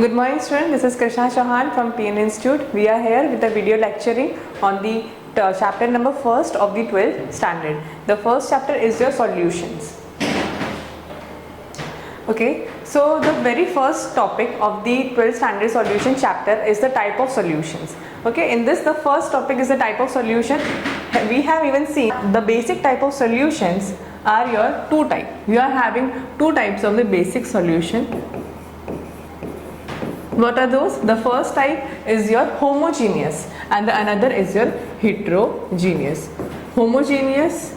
Good morning students, this is Krishna Chauhan from PN Institute. We are here with a video lecturing on the chapter number 1st of the 12th standard. The first chapter is your solutions. Okay, so the very first topic of the 12th standard solution chapter is the type of solutions. Okay, in this the first topic is the type of solution. We have even seen the basic type of solutions are your two types. We are having two types of the basic solution. What are those? The first type is your homogeneous and the another is your heterogeneous. Homogeneous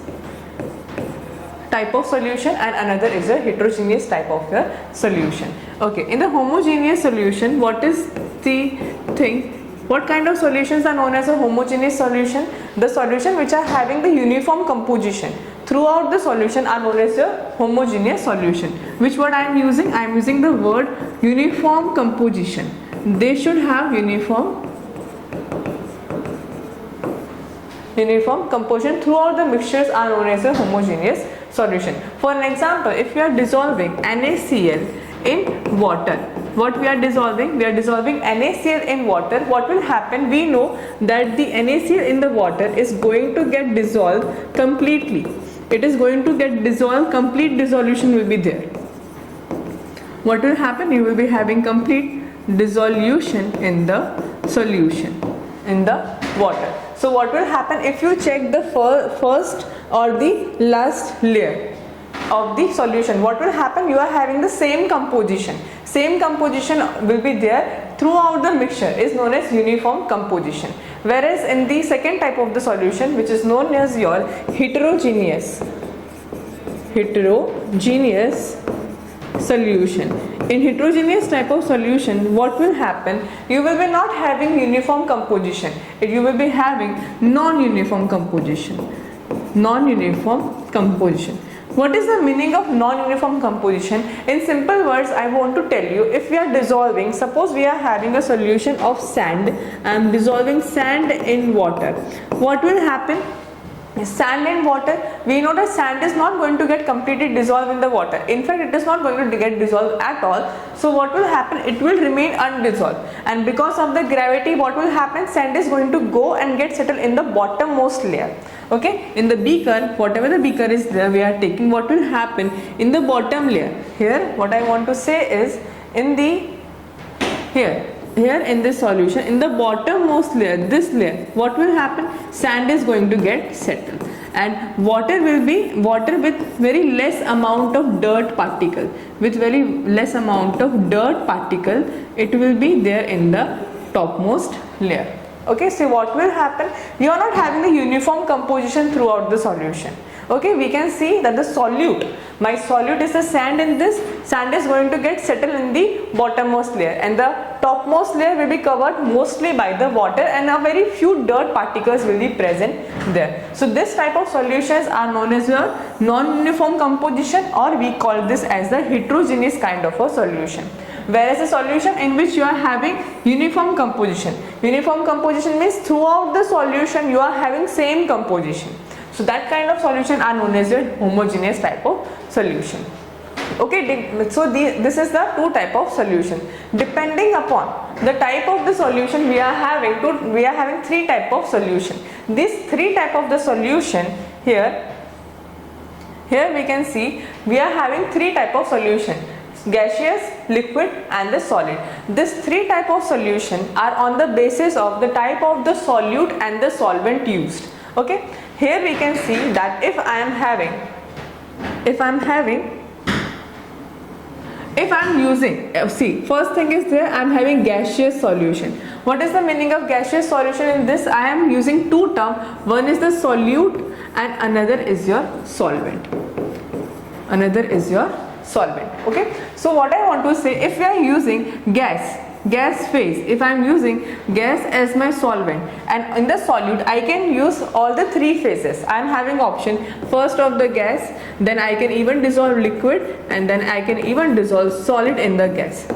type of solution and another is a heterogeneous type of your solution. Okay, in the homogeneous solution, what is the thing? What kind of solutions are known as a homogeneous solution? The solution which are having the uniform composition throughout the solution are known as a homogeneous solution. Which word I am using? I am using the word uniform composition. They should have uniform composition throughout the mixtures are known as a homogeneous solution. For an example, if we are dissolving NaCl in water, what we are dissolving? We are dissolving NaCl in water. What will happen? We know that the NaCl in the water is going to get dissolved completely. It is going to get dissolved, complete dissolution will be there. What will happen? You will be having complete dissolution in the solution, in the water. So what will happen if you check the first or the last layer of the solution? What will happen? You are having the same composition. Same composition will be there throughout the mixture is known as uniform composition. Whereas in the second type of the solution, which is known as your heterogeneous solution. In heterogeneous type of solution, what will happen? You will be not having uniform composition. You will be having non-uniform composition. Non-uniform composition. What is the meaning of non-uniform composition? In simple words, I want to tell you, if we are dissolving, suppose we are having a solution of sand, I am dissolving sand in water. What will happen? Sand in water, we know that sand is not going to get completely dissolved in the water. In fact, it is not going to get dissolved at all. So what will happen? It will remain undissolved, and because of the gravity, what will happen? Sand is going to go and get settled in the bottommost layer. Okay, in the beaker, whatever the beaker is there, we are taking, what will happen in the bottom layer? Here, what I want to say is, in the here in this solution, in the bottommost layer, this layer, what will happen? Sand is going to get settled, and water will be water with very less amount of dirt particle. With very less amount of dirt particle, it will be there in the topmost layer. Okay, so what will happen? You are not having the uniform composition throughout the solution. Okay, we can see that the solute, my solute is the sand. In this, sand is going to get settled in the bottommost layer, and the topmost layer will be covered mostly by the water, and a very few dirt particles will be present there. So this type of solutions are known as your non-uniform composition, or we call this as the heterogeneous kind of a solution. Whereas a solution in which you are having uniform composition. Uniform composition means throughout the solution you are having same composition. So that kind of solution are known as your homogeneous type of solution. Okay, so this is the two type of solution. Depending upon the type of the solution we are having three type of solution. These three type of the solution here we can see we are having three type of solution: gaseous, liquid and the solid. These three type of solution are on the basis of the type of the solute and the solvent used. Okay, here we can see that if I am using, see, first thing is there, I am having gaseous solution. What is the meaning of gaseous solution? In this I am using two terms. One is the solute and another is your solvent. Okay, so what I want to say, if we are using gas phase, if I am using gas as my solvent, and in the solute I can use all the three phases. I am having option first of the gas, then I can even dissolve liquid, and then I can even dissolve solid in the gas.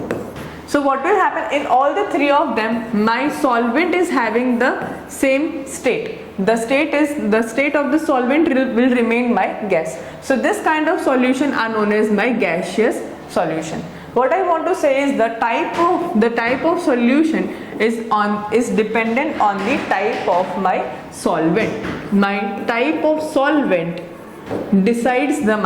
So what will happen in all the three of them? My solvent is having the same state. The state of the solvent will remain my gas. So this kind of solution are known as my gaseous solution. What I want to say is the type of solution is dependent on the type of my solvent. My type of solvent decides the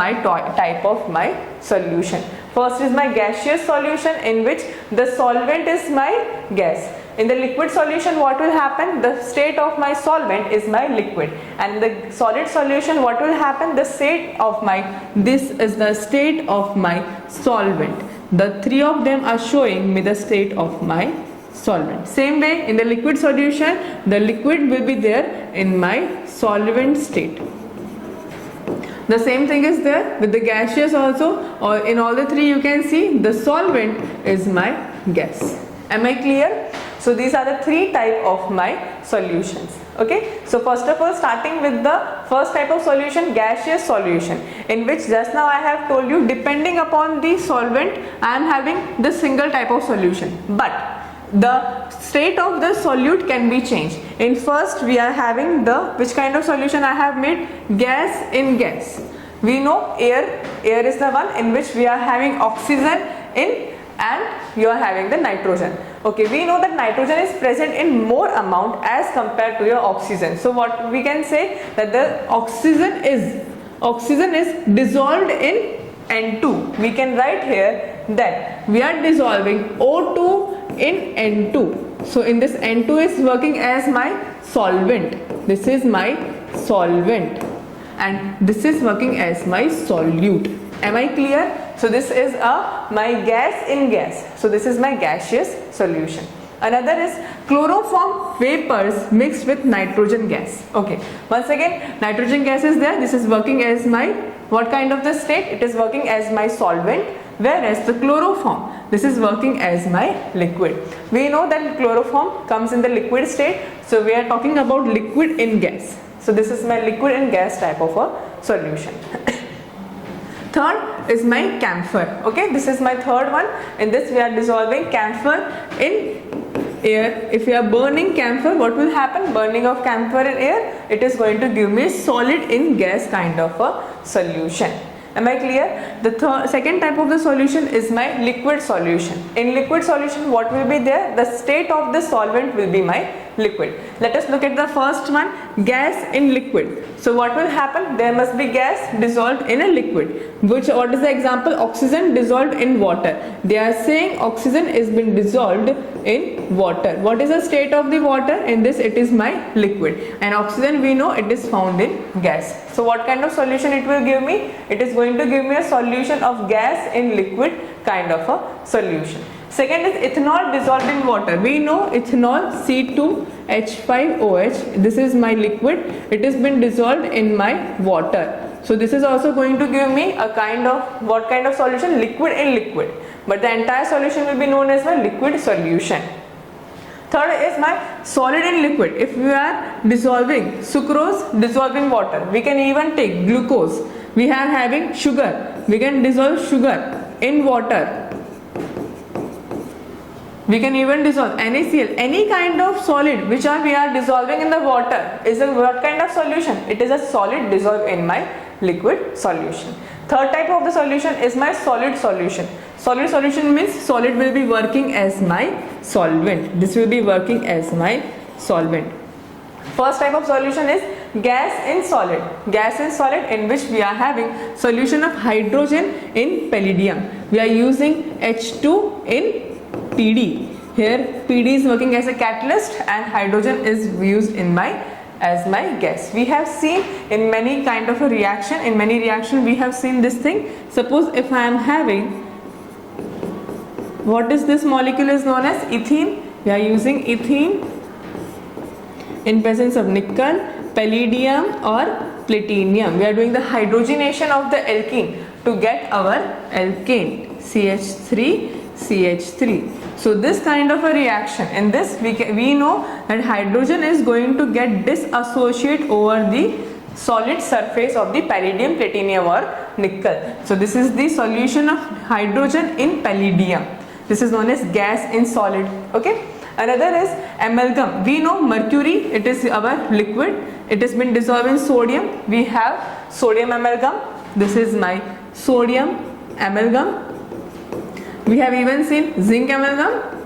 type of my solution. First is my gaseous solution, in which the solvent is my gas. In the liquid solution, what will happen? The state of my solvent is my liquid, and in the solid solution, what will happen? The state of my, this is the state of my solvent. The three of them are showing me the state of my solvent. Same way, in the liquid solution, the liquid will be there in my solvent state. The same thing is there with the gaseous also, or in all the three you can see the solvent is my gas. Am I clear? So these are the three type of my solutions. Okay, so first of all, starting with the first type of solution, gaseous solution, in which just now I have told you, depending upon the solvent I am having this single type of solution, but the state of the solute can be changed. In first we are having the, which kind of solution I have made? Gas in gas. We know air is the one in which we are having oxygen in, and you are having the nitrogen. Okay, we know that nitrogen is present in more amount as compared to your oxygen. So what we can say, that the oxygen is dissolved in N2. We can write here that we are dissolving O2 in N2. So in this, N2 is working as my solvent. This is my solvent, and this is working as my solute. Am I clear? So this is my gas in gas. So this is my gaseous solution. Another is chloroform vapors mixed with nitrogen gas. Okay, once again, nitrogen gas is there. This is working as my, what kind of the state? It is working as my solvent, whereas the chloroform, this is working as my liquid. We know that chloroform comes in the liquid state, so we are talking about liquid in gas. So this is my liquid in gas type of a solution. Third is my camphor. Okay, this is my third one. In this we are dissolving camphor in air. If we are burning camphor, what will happen? Burning of camphor in air, it is going to give me solid in gas kind of a solution. Am I clear? The second type of the solution is my liquid solution. In liquid solution, what will be there? The state of the solvent will be my liquid. Let us look at the first one, gas in liquid. So what will happen? There must be gas dissolved in a liquid. What is the example? Oxygen dissolved in water. They are saying oxygen is been dissolved in water. What is the state of the water? In this, it is my liquid, and oxygen we know it is found in gas. So what kind of solution it will give me? It is going to give me a solution of gas in liquid kind of a solution. Second is ethanol dissolved in water. We know ethanol C2H5OH. This is my liquid. It has been dissolved in my water. So this is also going to give me a kind of, what kind of solution? Liquid in liquid. But the entire solution will be known as my liquid solution. Third is my solid in liquid. If we are dissolving sucrose, dissolving water, we can even take glucose. We are having sugar. We can dissolve sugar in water. We can even dissolve NaCl. Any kind of solid which we are dissolving in the water is a what kind of solution? It is a solid dissolved in my liquid solution. Third type of the solution is my solid solution. Solid solution means solid will be working as my solvent. This will be working as my solvent. First type of solution is gas in solid. Gas in solid, in which we are having solution of hydrogen in palladium. We are using H2 in PD. Here PD is working as a catalyst and hydrogen is used in as my gas. We have seen in many kind of a reaction, in many reaction we have seen this thing. Suppose if I am having, what is this molecule is known as ethene. We are using ethene in presence of nickel, palladium or platinum. We are doing the hydrogenation of the alkene to get our alkane, CH3 CH3. So this kind of a reaction, in this we know that hydrogen is going to get disassociate over the solid surface of the palladium, platinum or nickel. So this is the solution of hydrogen in palladium. This is known as gas in solid. Okay. Another is amalgam. We know mercury, it is our liquid. It has been dissolved in sodium. We have sodium amalgam. This is my sodium amalgam. We have even seen zinc amalgam.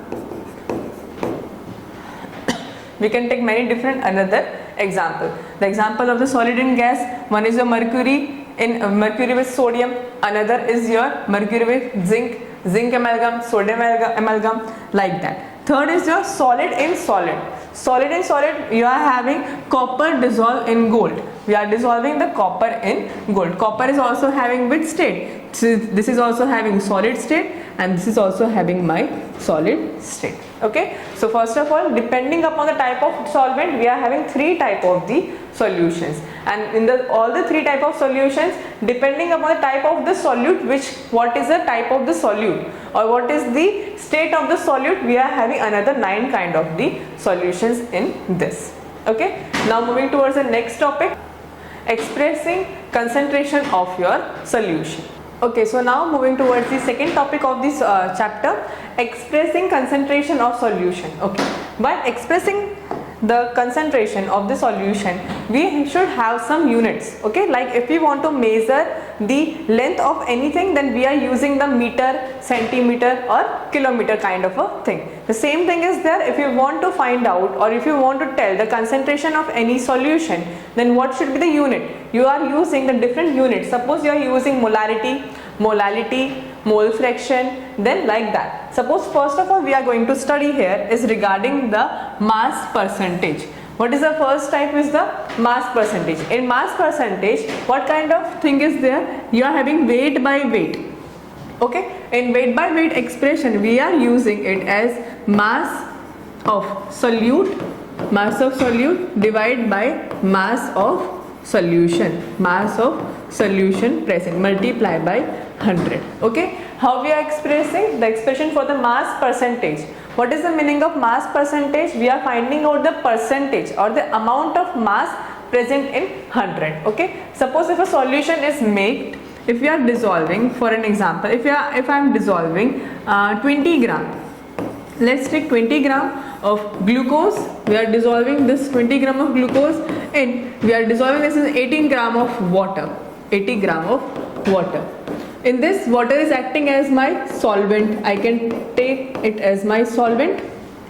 We can take many different another example. The example of the solid in gas, one is your mercury with sodium, another is your mercury with zinc amalgam, sodium amalgam, like that. Third is your solid in solid. Solid in solid, you are having copper dissolved in gold. We are dissolving the copper in gold. Copper is also having which state? This is also having solid state, and this is also having my solid state. Okay, so first of all, depending upon the type of solvent, we are having three type of the solutions, and in all the three type of solutions, depending upon the type of the solute, what is the type of the solute or what is the state of the solute, we are having another 9 kind of the solutions in this. Okay, now moving towards the next topic, expressing concentration of your solution. Okay, so now moving towards the second topic of this chapter, expressing concentration of solution. Okay, while expressing the concentration of the solution, we should have some units. Okay, like if we want to measure the length of anything, then we are using the meter, centimeter or kilometer kind of a thing. The same thing is there if you want to find out or if you want to tell the concentration of any solution, then what should be the unit? You are using the different units. Suppose you are using molarity, molality, mole fraction, then like that. Suppose first of all we are going to study here is regarding the mass percentage. What is the first type is the mass percentage. In mass percentage, what kind of thing is there? You are having weight by weight. Okay, in weight by weight expression, we are using it as mass of solute divided by mass of solution, mass of solution present, multiply by 100. Okay, how we are expressing the expression for the mass percentage? What is the meaning of mass percentage? We are finding out the percentage or the amount of mass present in 100. Okay, suppose if a solution is made, if we are dissolving, for an example, if I am dissolving 20 gram, let's take 20 gram of glucose. We are dissolving this 20 gram of glucose in, we are dissolving this in 18 gram of water, 80 gram of water. In this, water is acting as my solvent. I can take it as my solvent.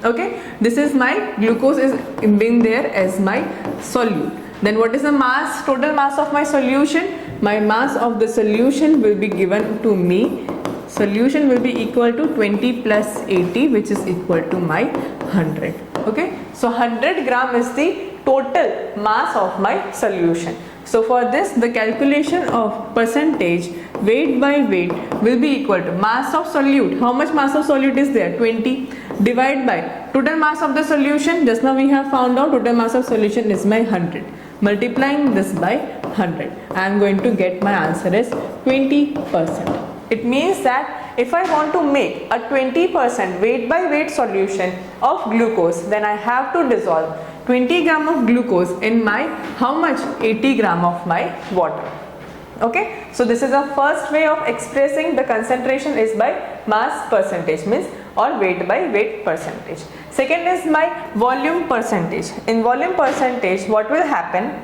Okay, this is my glucose is being there as my solute. Then what is the mass, total mass of my solution? My mass of the solution will be given to me. Solution will be equal to 20 plus 80, which is equal to my 100. Okay, so 100 gram is the total mass of my solution. So for this, the calculation of percentage weight by weight will be equal to mass of solute. How much mass of solute is there? 20, divide by total mass of the solution. Just now we have found out total mass of solution is my 100. Multiplying this by 100, I am going to get my answer as 20%. It means that if I want to make a 20% weight by weight solution of glucose, then I have to dissolve 20 gram of glucose in my how much? 80 gram of my water. Okay, so this is the first way of expressing the concentration is by mass percentage, means or weight by weight percentage. Second is my volume percentage. In volume percentage, what will happen?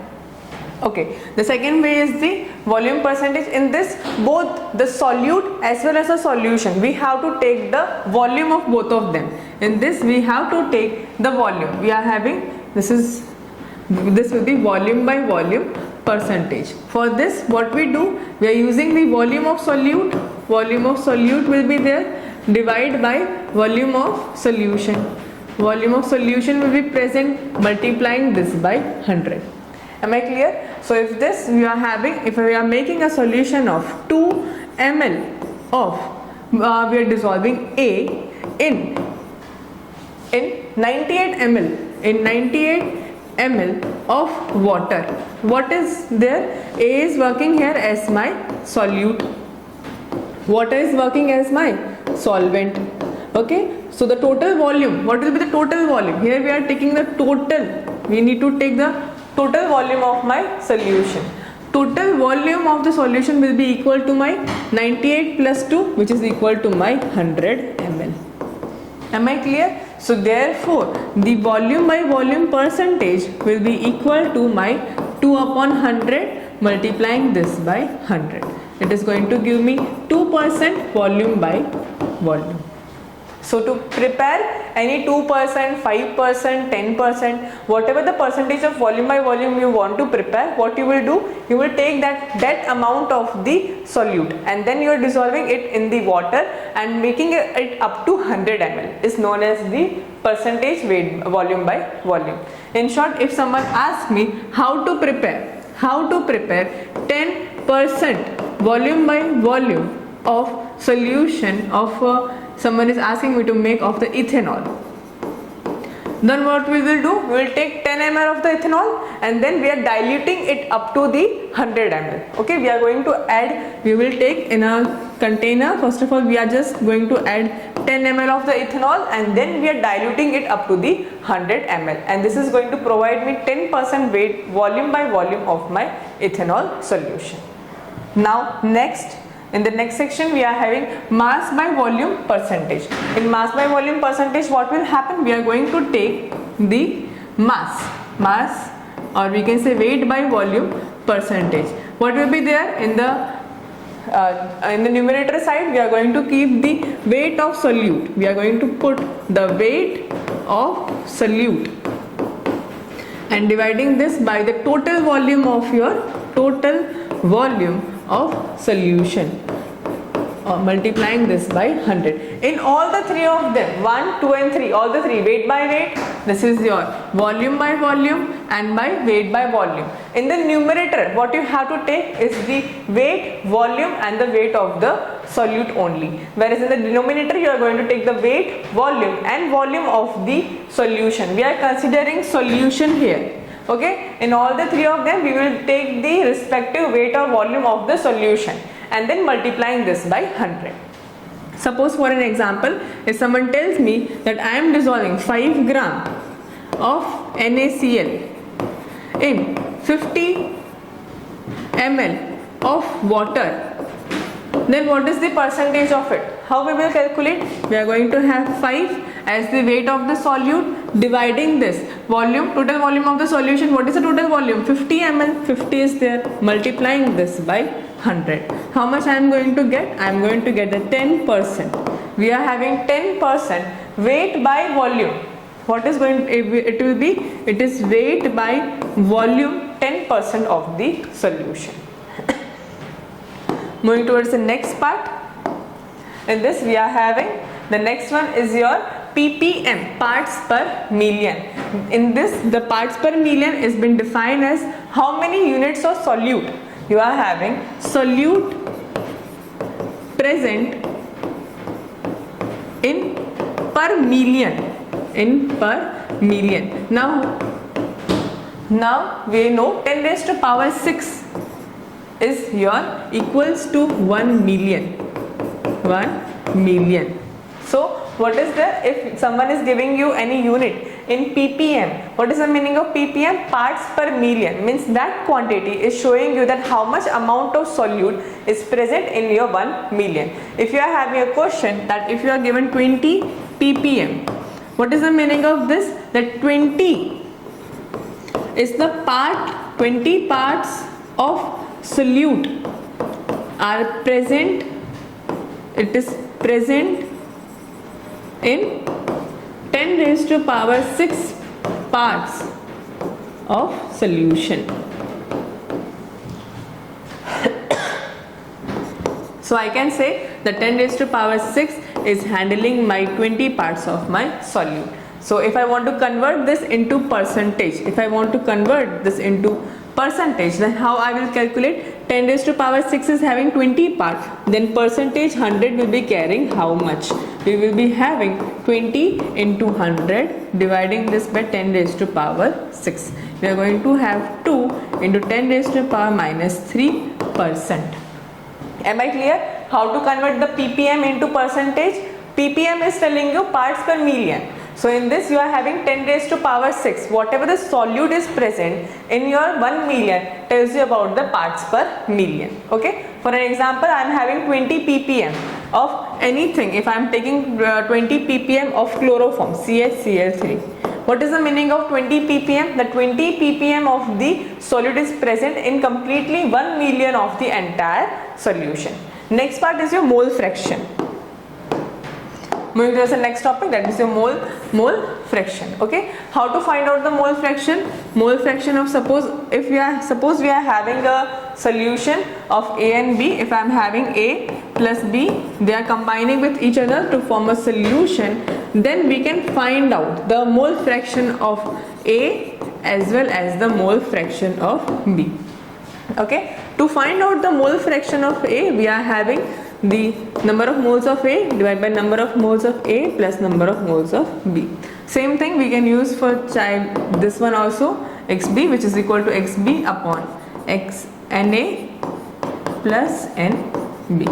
Okay, the second way is the volume percentage. In this, both the solute as well as a solution, we have to take the volume of both of them. In this, we have to take the volume. We are having this will be volume by volume percentage. For this, what we do, we are using the volume of solute. Volume of solute will be there, divide by volume of solution. Volume of solution will be present, multiplying this by 100. Am I clear? So if this we are having, if we are making a solution of 2 ml of, we are dissolving A in 98 ml of water. What is there? A is working here as my solute. Water is working as my solvent. Okay. So the total volume, what will be the total volume? Here we are taking the total. We need to take the total volume of my solution. Total volume of the solution will be equal to my 98 plus 2, which is equal to my 100 ml. Am I clear? So therefore, the volume by volume percentage will be equal to my 2 upon 100 multiplying this by 100. It is going to give me 2% volume by volume. So to prepare any 2%, 5%, 10%, whatever the percentage of volume by volume you want to prepare, what you will do, you will take that amount of the solute and then you are dissolving it in the water and making it up to 100 ml is known as the percentage weight volume by volume. In short, if someone asks me how to prepare 10% volume by volume of solution of someone is asking me to make of the ethanol, then what we will do, we will take 10 ml of the ethanol and then we are diluting it up to the 100 ml. Okay, we are going to add, we will take in a container, first of all we are just going to add 10 ml of the ethanol and then we are diluting it up to the 100 ml, and this is going to provide me 10% weight volume by volume of my ethanol solution. Now next, in the next section we are having mass by volume percentage. In mass by volume percentage, what will happen, we are going to take the mass or we can say weight by volume percentage. What will be there in the numerator side, we are going to keep the weight of solute. We are going to put the weight of solute and dividing this by the total volume of solution, or multiplying this by 100. In all the three of them, 1, 2 and 3, all the three, weight by weight, this is your volume by volume and by weight by volume. In the numerator, what you have to take is the weight, volume and the weight of the solute only, whereas in the denominator you are going to take the weight, volume and volume of the solution. We are considering solution here. Okay, in all the three of them we will take the respective weight or volume of the solution and then multiplying this by 100. Suppose for an example, if someone tells me that I am dissolving 5 gram of NaCl in 50 ml of water, then what is the percentage of it? How we will calculate? We are going to have 5 as the weight of the solute, dividing this volume, total volume of the solution. What is the total volume? 50 ml, 50 is there, multiplying this by 100. How much I am going to get? I am going to get the 10%. We are having 10% weight by volume. What is going, it will be, it is weight by volume 10% of the solution. Moving towards the next part. In this we are having, the next one is your ppm, parts per million. In this, the parts per million is been defined as how many units of solute you are having, solute present in per million, Now we know 10 raised to power 6 is your equals to 1 million. So what is the, if someone is giving you any unit in ppm, what is the meaning of ppm? Parts per million, means that quantity is showing you that how much amount of solute is present in your 1 million. If you are having a question that if you are given 20 ppm, what is the meaning of this? That 20 is the part, 20 parts of solute are present, it is present in 10 raised to power 6 parts of solution. So I can say the 10 raised to power 6 is handling my 20 parts of my solute. So if I want to convert this into percentage, then how I will calculate? 10 raised to power 6 is having 20 parts, then percentage 100 will be carrying how much? We will be having 20 into 100, dividing this by 10 raised to power 6. We are going to have 2 into 10 raised to power minus 3%. Am I clear? How to convert the ppm into percentage? ppm is telling you parts per million. So in this you are having 10 raised to power 6. Whatever the solute is present in your 1 million tells you about the parts per million. Okay. For an example, I am having 20 ppm of anything. If I am taking 20 ppm of chloroform, CHCl3. What is the meaning of 20 ppm? The 20 ppm of the solute is present in completely 1 million of the entire solution. Next part is your mole fraction. moving to the next topic, that is your mole fraction. Okay, how to find out the mole fraction? Mole fraction of, suppose we are having a solution of A and B. If I am having A plus B, they are combining with each other to form a solution, then we can find out the mole fraction of A as well as the mole fraction of B. Okay, to find out the mole fraction of A, we are having the number of moles of A divided by number of moles of A plus number of moles of B. Same thing we can use for this one also, XB, which is equal to XB upon XNA plus NB.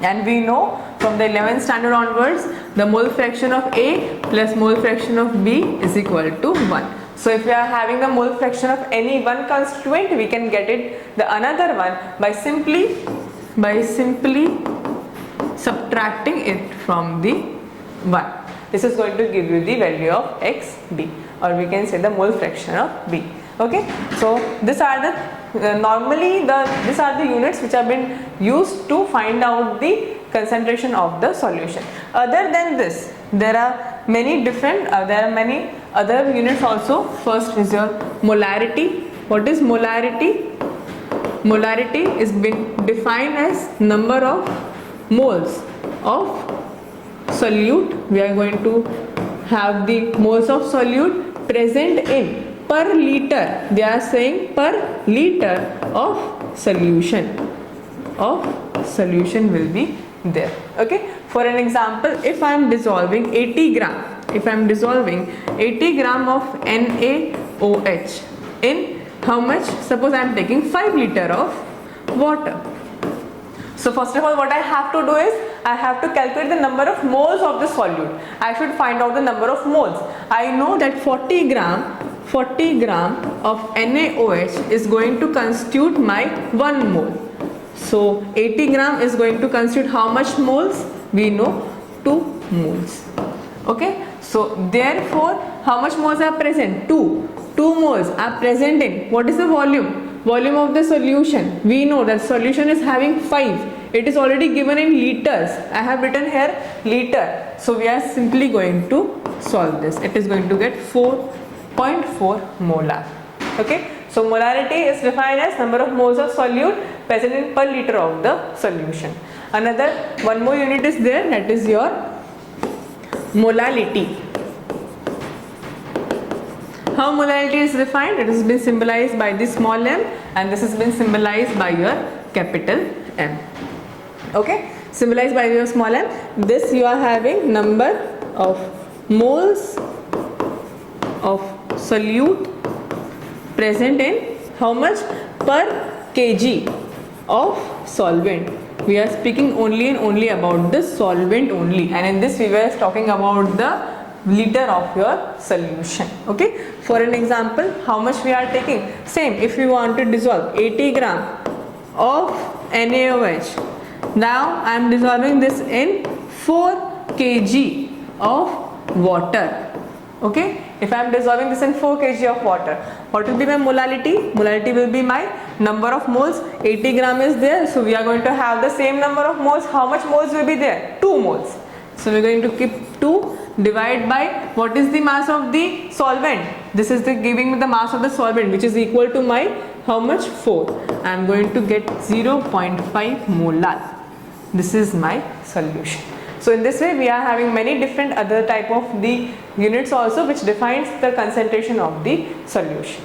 And we know from the 11th standard onwards, the mole fraction of A plus mole fraction of B is equal to 1. So if we are having the mole fraction of any one constituent, we can get it the another one by simply subtracting it from the 1. This is going to give you the value of XB, or we can say the mole fraction of B. Okay, so these are the these are the units which have been used to find out the concentration of the solution. Other than this, there are many other units also. First is your molarity. What is molarity? Molarity is been defined as number of moles of solute. We are going to have the moles of solute present in per liter. They are saying per liter of solution will be there. Okay, for an example, if I am dissolving 80 gram of NaOH in how much? Suppose I am taking 5 liter of water. So first of all, what I have to do is I have to calculate the number of moles of the solute. I should find out the number of moles. I know that 40 gram of NaOH is going to constitute my 1 mole. So 80 gram is going to constitute how much moles? We know 2 moles. Okay, so therefore how much moles are present? 2 moles are present in, what is the volume of the solution? We know that solution is having 5. It is already given in liters. I have written here liter. So we are simply going to solve this. It is going to get 4.4 molar. Okay, so molarity is defined as number of moles of solute present in per liter of the solution. One more unit is there, that is your molality. How molality is defined? It has been symbolized by the small m, and this has been symbolized by your capital M. Okay, symbolized by your small m. This you are having number of moles of solute present in how much per kg of solvent. We are speaking only and only about the solvent only, and in this we were talking about the liter of your solution. Okay, for an example, how much we are taking? Same, if we want to dissolve 80 gram of NaOH, now I am dissolving this in 4 kg of water. Okay, if I am dissolving this in 4 kg of water, what will be my molality? Molality will be my number of moles. 80 gram is there, so we are going to have the same number of moles. How much moles will be there? 2 moles. So we are going to keep 2 divide by what is the mass of the solvent. This is the giving me the mass of the solvent, which is equal to my how much? 4. I am going to get 0.5 molar. This is my solution. So in this way we are having many different other type of the units also which defines the concentration of the solution.